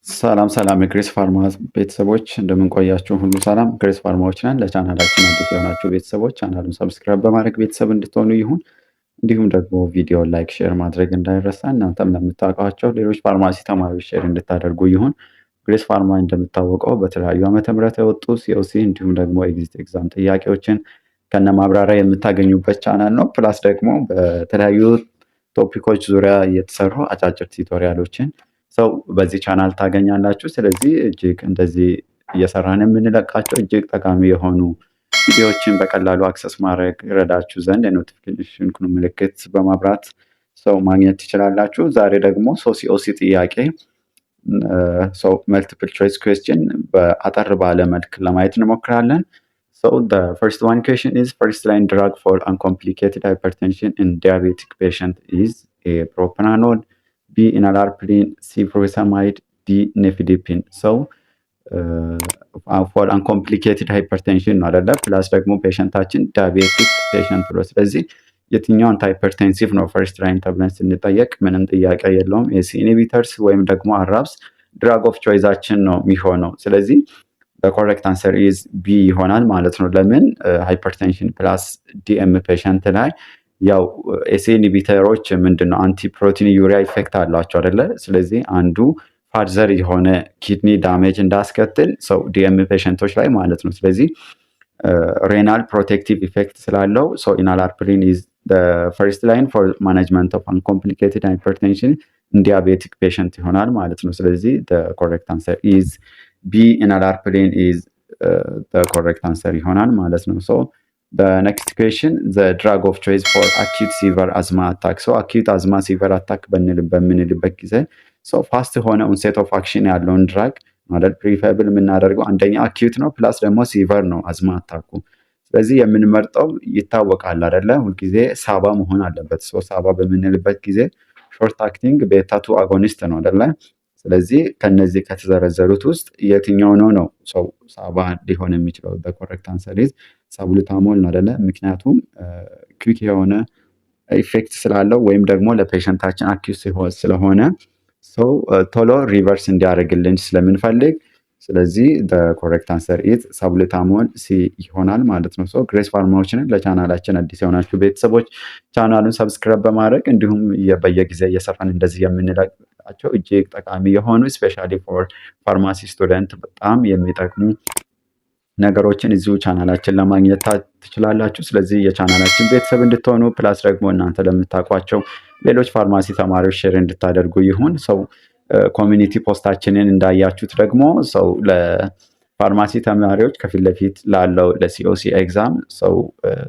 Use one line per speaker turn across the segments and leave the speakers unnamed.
ሰላም ሰላም የግሬስ ፋርማ ቤተሰቦች እንደምን ቆያችሁ? ሁሉ ሰላም። ግሬስ ፋርማዎች ነን። ለቻናላችን አዲስ የሆናችሁ ቤተሰቦች ቻናሉን ሰብስክራይብ በማድረግ ቤተሰብ እንድትሆኑ ይሁን። እንዲሁም ደግሞ ቪዲዮ ላይክ፣ ሼር ማድረግ እንዳይረሳ። እናንተም ለምታውቋቸው ሌሎች ፋርማሲ ተማሪዎች ሼር እንድታደርጉ ይሁን። ግሬስ ፋርማ እንደሚታወቀው በተለያዩ ዓመተ ምህረት የወጡ ሲኦሲ እንዲሁም ደግሞ ኤግዚት ኤግዛም ጥያቄዎችን ከነ ማብራሪያ የምታገኙበት ቻናል ነው። ፕላስ ደግሞ በተለያዩ ቶፒኮች ዙሪያ የተሰሩ አጫጭር ቱቶሪያሎችን ሰው በዚህ ቻናል ታገኛላችሁ። ስለዚህ እጅግ እንደዚህ እየሰራን የምንለቃቸው እጅግ ጠቃሚ የሆኑ ቪዲዮዎችን በቀላሉ አክሰስ ማድረግ ይረዳችሁ ዘንድ የኖቲፊኬሽን ምልክት በማብራት ሰው ማግኘት ትችላላችሁ። ዛሬ ደግሞ ሲኦሲ ጥያቄ መልቲፕል ቾይስ ኩዌስችን በአጠር ባለ መልክ ለማየት እንሞክራለን። So the first one question is, first line drug for uncomplicated hypertension in diabetic patient is A. propranolol, B. enalapril, C. furosemide, D. nifedipine. So for uncomplicated hypertension ነው አይደለ? ፕላስ ደግሞ ፔሸንታችን ዳያቤቲክ ፔሸንት ብሎ ስለዚህ የትኛውን ሃይፐርቴንሲቭ ነው ፈርስት ላይን ተብለን ስንጠየቅ ምንም ጥያቄ የለውም ኤሲ ኢንሂቢተርስ ወይም ደግሞ አራብስ ድራግ ኦፍ ቾይዛችን ነው የሚሆነው። ስለዚህ በኮሬክት አንሰር ኢዝ ቢ ይሆናል ማለት ነው። ለምን ሃይፐርቴንሽን ፕላስ ዲኤም ፔሸንት ላይ ያው ኤሲ ኢንሂቢተሮች ምንድነው አንቲ ፕሮቲን ዩሪያ ኢፌክት አላቸው አይደለ? ስለዚህ አንዱ ፋርዘር የሆነ ኪድኒ ዳሜጅ እንዳስከትል ሰው ዲኤም ፔሸንቶች ላይ ማለት ነው። ስለዚህ ሬናል ፕሮቴክቲቭ ኢፌክት ስላለው ሶ ኢናላፕሪን ኢዝ ፈርስት ላይን ፎር ማኔጅመንት ኦፍ አንኮምፕሊኬትድ ሃይፐርቴንሽን ዲያቤቲክ ፔሸንት ይሆናል ማለት ነው። ስለዚህ ኮሬክት አንሰር ኢዝ ቢ ኢናላፕሪን ኢዝ ኮሬክት አንሰር ይሆናል ማለት ነው። ሶ በኔክስት ኩዌሽን ዘ ድራግ ኦፍ ቾይስ ፎር አኪዩት ሲቨር አዝማ አታክ። ሶ አኪዩት አዝማ ሲቨር አታክ በምንልበት ጊዜ ሶ ፋስት የሆነ ኦንሴት ኦፍ አክሽን ያለውን ድራግ ማለት ፕሪፈብል የምናደርገው አንደኛ አኪዩት ነው፣ ፕላስ ደግሞ ሲቨር ነው አዝማ አታኩ። ስለዚህ የምንመርጠው ይታወቃል አይደለ? ሁልጊዜ ሳባ መሆን አለበት። ሶ ሳባ በምንልበት ጊዜ ሾርት አክቲንግ ቤታቱ አጎኒስት ነው አይደለ? ስለዚህ ከነዚህ ከተዘረዘሩት ውስጥ የትኛው ነው ሰው ሳባ ሊሆን የሚችለው? በኮሬክት አንሰር ኢዝ ሳቡልታሞል ነው አይደለ? ምክንያቱም ኩዊክ የሆነ ኢፌክት ስላለው ወይም ደግሞ ለፔሸንታችን አኪዩት ስለሆነ ሰው ቶሎ ሪቨርስ እንዲያደርግልን ስለምንፈልግ ስለዚህ ኮሬክት አንሰር ኢዝ ሳቡልታሞል ሲ ይሆናል ማለት ነው። ሶ ግሬስ ፋርማዎችን ለቻናላችን አዲስ የሆናችሁ ቤተሰቦች ቻናሉን ሰብስክራይብ በማድረግ እንዲሁም በየጊዜ እየሰራን እንደዚህ የምንለቃቸው እጅግ ጠቃሚ የሆኑ ስፔሻሊ ፎር ፋርማሲ ስቱደንት በጣም የሚጠቅሙ ነገሮችን እዚሁ ቻናላችን ለማግኘት ትችላላችሁ። ስለዚህ የቻናላችን ቤተሰብ እንድትሆኑ ፕላስ ደግሞ እናንተ ለምታውቋቸው ሌሎች ፋርማሲ ተማሪዎች ሼር እንድታደርጉ ይሁን። ሰው ኮሚኒቲ ፖስታችንን እንዳያችሁት ደግሞ ሰው ለፋርማሲ ተማሪዎች ከፊት ለፊት ላለው ለሲኦሲ ኤግዛም ሰው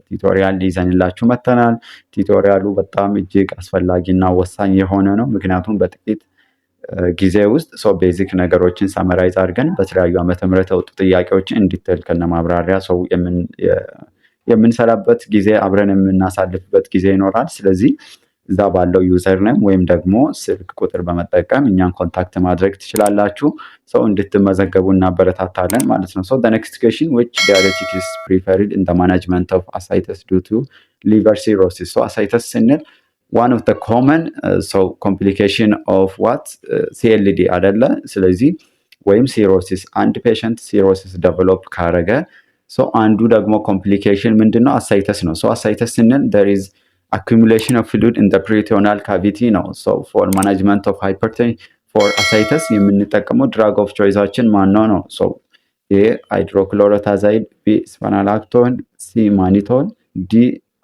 ቱቶሪያል ይዘንላችሁ መተናል። ቱቶሪያሉ በጣም እጅግ አስፈላጊና ወሳኝ የሆነ ነው። ምክንያቱም በጥቂት ጊዜ ውስጥ ሰው ቤዚክ ነገሮችን ሰመራይዝ አድርገን በተለያዩ ዓመተ ምህረት የወጡ ጥያቄዎችን እንዲቴል ከነ ማብራሪያ ሰው የምንሰራበት ጊዜ አብረን የምናሳልፍበት ጊዜ ይኖራል። ስለዚህ እዛ ባለው ዩዘር ኔም ወይም ደግሞ ስልክ ቁጥር በመጠቀም እኛን ኮንታክት ማድረግ ትችላላችሁ። ሰው እንድትመዘገቡ እናበረታታለን ማለት ነው። ሶ the next question, which diuretic is preferred in the management of ascites due to liver cirrhosis? so ascites ስንል one of the common complication of what CLD አይደለ? ስለዚህ ወይም ሲሮሲስ አንድ ፔሸንት ሲሮሲስ ዴቨሎፕ ካረገ አንዱ ደግሞ ኮምፕሊኬሽን ምንድነው? አሳይተስ ነው። አሳይተስ ስንል there is accumulation of fluid in the peritoneal cavity ነው። for management of hypertension for ascites የምንጠቀመው ድራግ ኦፍ ቾይሳችን ማነው ነው? ኤ ሃይድሮክሎሮታዛይድ፣ ቢ ስፓናላክቶን፣ ሲ ማኒቶል፣ ዲ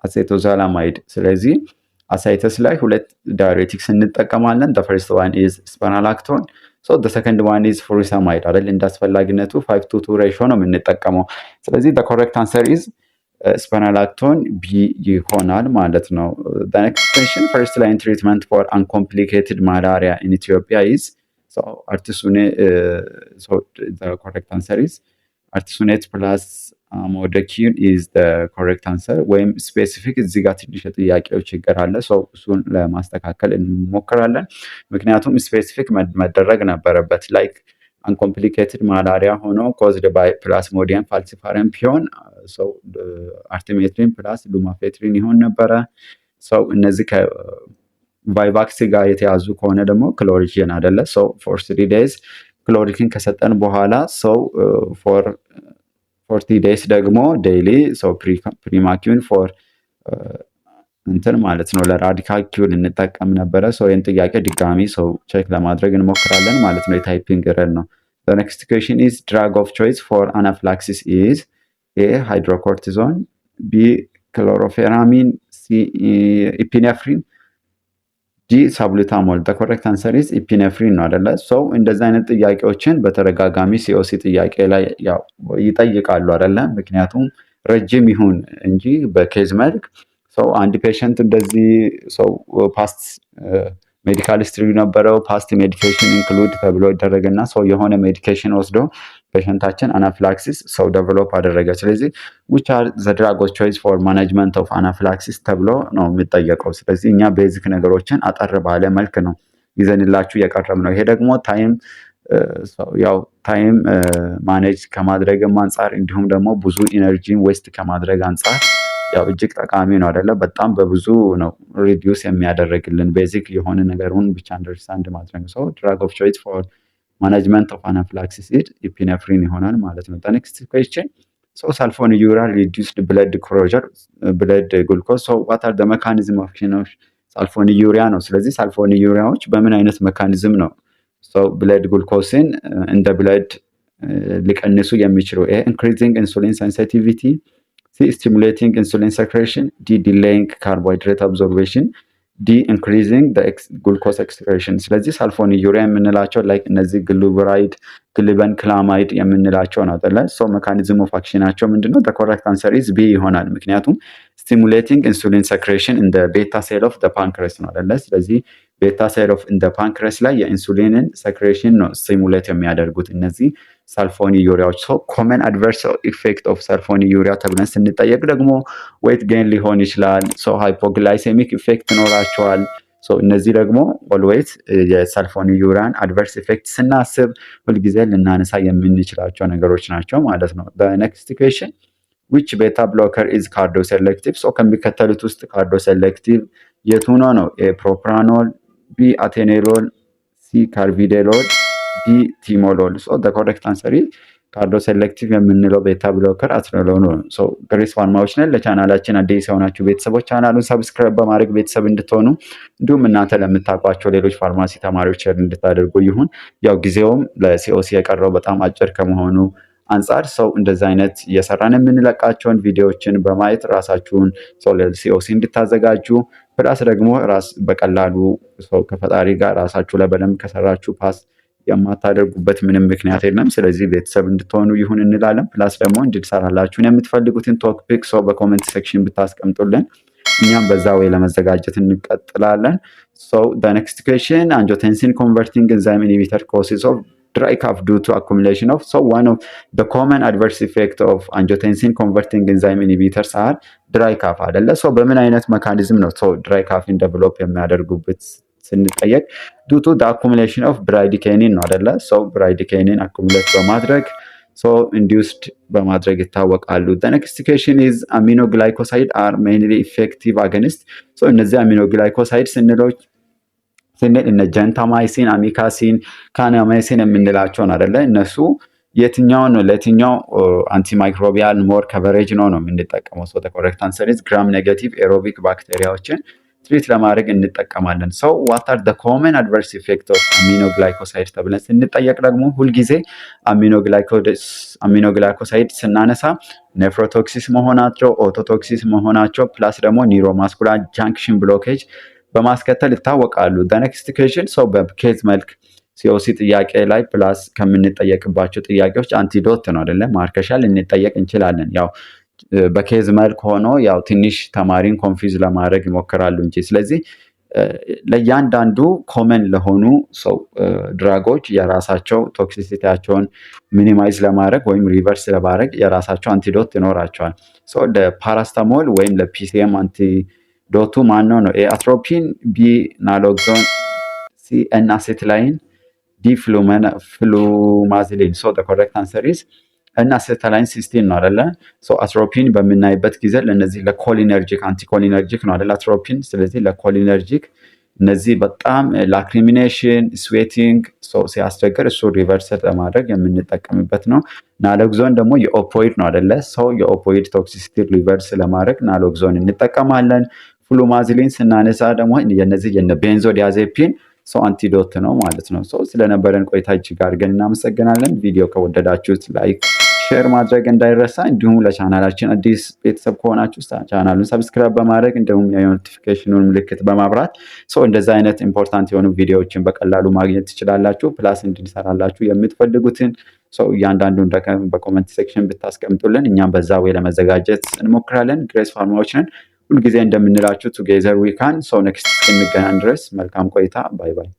አሴቶዛላማይድ። ስለዚህ አሳይተስ ላይ ሁለት ዳይሬቲክስ እንጠቀማለን። the first one is spironolactone, the second one is furosemide አይደል? እንዳስፈላጊነቱ 5:2 ሬሾ ነው የምንጠቀመው። ስለዚህ the correct answer is spironolactone ቢ ይሆናል ማለት ነው። the next question, first line treatment for uncomplicated malaria in Ethiopia is artesunate. The correct answer is artesunate plus ሞደኪን ኢዝ ኮሬክት አንሰር። ወይም ስፔሲፊክ እዚህ ጋር ትንሽ ጥያቄዎች ይገራለ እሱን ለማስተካከል እንሞክራለን። ምክንያቱም ስፔሲፊክ መደረግ ነበረበት። ላይክ አንኮምፕሊኬትድ ማላሪያ ሆኖ ኮዝድ ባይ ፕላስሞዲየም ፋልሲፓረም ቢሆን አርቲሜትሪን ፕላስ ሉማፌትሪን ይሆን ነበረ። እነዚህ ከቫይቫክስ ጋር የተያዙ ከሆነ ደግሞ ክሎሪጂን አይደለ? ፎር 3 days ክሎሪኪን ከሰጠን በኋላ ሰው ፎር 40 ዴይስ ደግሞ ዴይሊ ሰው ፕሪማኪውን ፎር እንትን ማለት ነው ለራዲካል ኪውን እንጠቀም ነበረ። ሰው ይህን ጥያቄ ድጋሚ ሰው ቼክ ለማድረግ እንሞክራለን ማለት ነው። የታይፒንግ ኤረር ነው። The next question is drug of choice for anaphylaxis is A. hydrocortisone, B. chlorpheniramine, C. epinephrine, ዲ ሳብሉታሞል። the correct answer is epinephrine ነው አይደለ? ሰው እንደዚህ አይነት ጥያቄዎችን በተደጋጋሚ ሲኦሲ ጥያቄ ላይ ያው ይጠይቃሉ አይደለ? ምክንያቱም ረጅም ይሁን እንጂ በኬዝ መልክ ሰው አንድ ፔሸንት እንደዚህ ሰው ፓስት ሜዲካል ሂስትሪ ነበረው ፓስት ሜዲኬሽን ኢንክሉድ ተብሎ ይደረግና ሰው የሆነ ሜዲኬሽን ወስዶ ፔሸንታችን አናፍላክሲስ ሰው ዴቨሎፕ አደረገ። ስለዚህ which are the drug of choice for management of anaphylaxis ተብሎ ነው የሚጠየቀው። ስለዚህ እኛ ቤዚክ ነገሮችን አጠር ባለ መልክ ነው ይዘንላችሁ የቀረብ ነው። ይሄ ደግሞ ታይም ማኔጅ ከማድረግም አንጻር እንዲሁም ደግሞ ብዙ ኢነርጂን ዌስት ከማድረግ አንጻር ያው እጅግ ጠቃሚ ነው አይደለ? በጣም በብዙ ነው ሪዲዩስ የሚያደርግልን ቤዚክ የሆነ ነገሩን ብቻ አንደርስታንድ ማድረግ ነው። ሰው ድራግ ኦፍ ቾይስ ፎር ማኔጅመንት ኦፍ አናፍላክሲስ ኢፒኔፍሪን ይሆናል ማለት ነው። ኔክስት ኩዌስችን ሶ ሳልፎኒዩራል ሪዲዩስድ ብለድ ክሎዥር ብለድ ግሉኮዝ ሶ ዋት አር ዘ ሜካኒዝም ኦፍ አክሽን ኦፍ ሳልፎኒዩሪያ ነው። ስለዚህ ሳልፎኒዩሪያዎች በምን አይነት ሜካኒዝም ነው ብለድ ግሉኮስን እንደ ብለድ ሊቀንሱ የሚችሉ? ኢንክሪዚንግ ኢንሱሊን ሴንሲቲቪቲ፣ C. stimulating insulin secretion, D. delaying carbohydrate absorption, D. increasing the glucose excretion። ስለዚህ ሳልፎኒዩሪያ የምንላቸው ላይክ እነዚህ ግሉብራይድ፣ ግልበን ክላማይድ የምንላቸው ነው አይደለ? ሶ ሜካኒዝም ኦፍ አክሽናቸው ምንድነው? the correct answer is B ይሆናል። ምክንያቱም stimulating insulin secretion in the beta cell of the pancreas ነው አይደለ? ስለዚህ ቤታ ሴል ኦፍ ኢን ዘ ፓንክረስ ላይ የኢንሱሊንን ሰክሬሽን ነው ስቲሙሌት የሚያደርጉት እነዚህ ሳልፎኒዩሪያዎች። ሶ ኮመን አድቨርስ ኢፌክት ኦፍ ሳልፎኒዩሪያ ተብለን ስንጠየቅ ደግሞ ዌት ጌን ሊሆን ይችላል። ሶ ሃይፖግላይሴሚክ ኢፌክት ይኖራቸዋል። ሶ እነዚህ ደግሞ ኦልዌይስ የሳልፎኒዩሪያን አድቨርስ ኢፌክት ስናስብ ሁልጊዜ ልናነሳ የምንችላቸው ነገሮች ናቸው ማለት ነው። ኔክስት ኩዌስችን which beta blocker is cardoselective? ሶ ከሚከተሉት ውስጥ ካርዶሴሌክቲቭ የቱ ነው? ኤ ፕሮፕራኖል፣ ቢ አቴኔሎል፣ ሲ ካርቢዴሎል፣ ዲ ቲሞሎል። ሶ the correct answer is ካርዶሴሌክቲቭ የምንለው ቤታ ብሎከር አቴኔሎል ነው። ሶ ግሬስ ፋርማዎች ነን። ለቻናላችን አዲስ የሆናችሁ ቤተሰቦች ቻናሉን ሰብስክራይብ በማድረግ ቤተሰብ እንድትሆኑ እንዲሁም እናንተ ለምታውቋቸው ሌሎች ፋርማሲ ተማሪዎች እንድታደርጉ ይሁን። ያው ጊዜውም ለሲኦሲ የቀረው በጣም አጭር ከመሆኑ አንጻር ሰው እንደዚህ አይነት እየሰራን የምንለቃቸውን ቪዲዮዎችን በማየት ራሳችሁን ሰው ለሲኦሲ እንድታዘጋጁ ፕላስ ደግሞ ራስ በቀላሉ ሰው ከፈጣሪ ጋር ራሳችሁ ላይ በደንብ ከሰራችሁ ፓስ የማታደርጉበት ምንም ምክንያት የለም። ስለዚህ ቤተሰብ እንድትሆኑ ይሁን እንላለን። ፕላስ ደግሞ እንድንሰራላችሁን የምትፈልጉትን ቶፒክ ሰው በኮሜንት ሴክሽን ብታስቀምጡልን እኛም በዛ ወይ ለመዘጋጀት እንቀጥላለን። So the next question, angiotensin converting enzyme inhibitor causes of dry cough due to accumulation of, so one of the common adverse effect of angiotensin converting enzyme inhibitors are dry cough አይደለ? ሶ በምን አይነት ሜካኒዝም ነው ሶ dry cough ዴቨሎፕ የሚያደርጉበት ስንጠየቅ due to the accumulation of bradykinin ነው አይደለ? ሶ bradykinin accumulate በማድረግ ሶ ኢንዲዩስድ በማድረግ ይታወቃሉ። the next question is aminoglycoside are mainly effective against, ሶ እነዚህ aminoglycoside ስንል እነ ጀንታማይሲን፣ አሚካሲን፣ ካናማይሲን የምንላቸውን አይደለ? እነሱ የትኛውን ነው ለየትኛው አንቲማይክሮቢያል ሞር ከቨሬጅ ነው የምንጠቀመው? ሶ the correct answer is gram negative aerobic ባክቴሪያዎችን ትሪት ለማድረግ እንጠቀማለን። ሰው what are the common adverse effect of aminoglycoside ተብለን ስንጠየቅ ደግሞ ሁልጊዜ አሚኖግላይኮሳይድ ስናነሳ ኔፍሮቶክሲስ መሆናቸው፣ ኦቶቶክሲስ መሆናቸው ፕላስ ደግሞ ኒውሮማስኩላር ጃንክሽን ብሎኬጅ በማስከተል ይታወቃሉ። the next question ሰው በኬዝ መልክ ሲኦሲ ጥያቄ ላይ ፕላስ ከምንጠየቅባቸው ጥያቄዎች አንቲዶት ነው አይደለ? ማርከሻ ልንጠየቅ እንችላለን። ያው በኬዝ መልክ ሆኖ ያው ትንሽ ተማሪን ኮንፊዝ ለማድረግ ይሞክራሉ እንጂ። ስለዚህ ለእያንዳንዱ ኮመን ለሆኑ ሰው ድራጎች የራሳቸው ቶክሲሲቲያቸውን ሚኒማይዝ ለማድረግ ወይም ሪቨርስ ለማድረግ የራሳቸው አንቲዶት ይኖራቸዋል። ሶ ለፓራስታሞል ወይም ለፒሲኤም አንቲዶቱ ማነው ነው? ኤ አትሮፒን፣ ቢ ናሎክሶን፣ ሲ ኤን አሴትላይን፣ ዲ ፍሉማዚሊን። ሶ the correct answer is እና አሴታላይን ሲስቲን ነው አይደለ? ሶ አትሮፒን በምናይበት ጊዜ ለነዚህ ለኮሊነርጂክ አንቲኮሊነርጂክ ነው አይደለ? አትሮፒን ስለዚህ ለኮሊነርጂክ እነዚህ በጣም ላክሪሚኔሽን፣ ስዌቲንግ ሲያስቸግር እሱ ሪቨርስ ለማድረግ የምንጠቀምበት ነው። ናሎክዞን ደግሞ የኦፖይድ ነው አይደለ? ሰው የኦፖይድ ቶክሲሲቲ ሪቨርስ ለማድረግ ናሎክዞን እንጠቀማለን። ፍሉማዝሊን ስናነሳ ደግሞ የነዚህ ቤንዞዲያዜፒን አንቲዶት ነው ማለት ነው። ስለነበረን ቆይታ እጅግ አድርገን እናመሰግናለን። ቪዲዮ ከወደዳችሁት ላይክ ሼር ማድረግ እንዳይረሳ። እንዲሁም ለቻናላችን አዲስ ቤተሰብ ከሆናችሁ ቻናሉን ሰብስክራይብ በማድረግ እንዲሁም የኖቲፊኬሽኑን ምልክት በማብራት እንደዛ አይነት ኢምፖርታንት የሆኑ ቪዲዮዎችን በቀላሉ ማግኘት ትችላላችሁ። ፕላስ እንድንሰራላችሁ የምትፈልጉትን እያንዳንዱን በኮመንት ሴክሽን ብታስቀምጡልን እኛም በዛ ወይ ለመዘጋጀት እንሞክራለን። ግሬስ ፋርማዎች ነን። ሁልጊዜ እንደምንላችሁ ቱጌዘር ዊ ካን። ኔክስት እስክንገናኝ ድረስ መልካም ቆይታ። ባይ ባይ።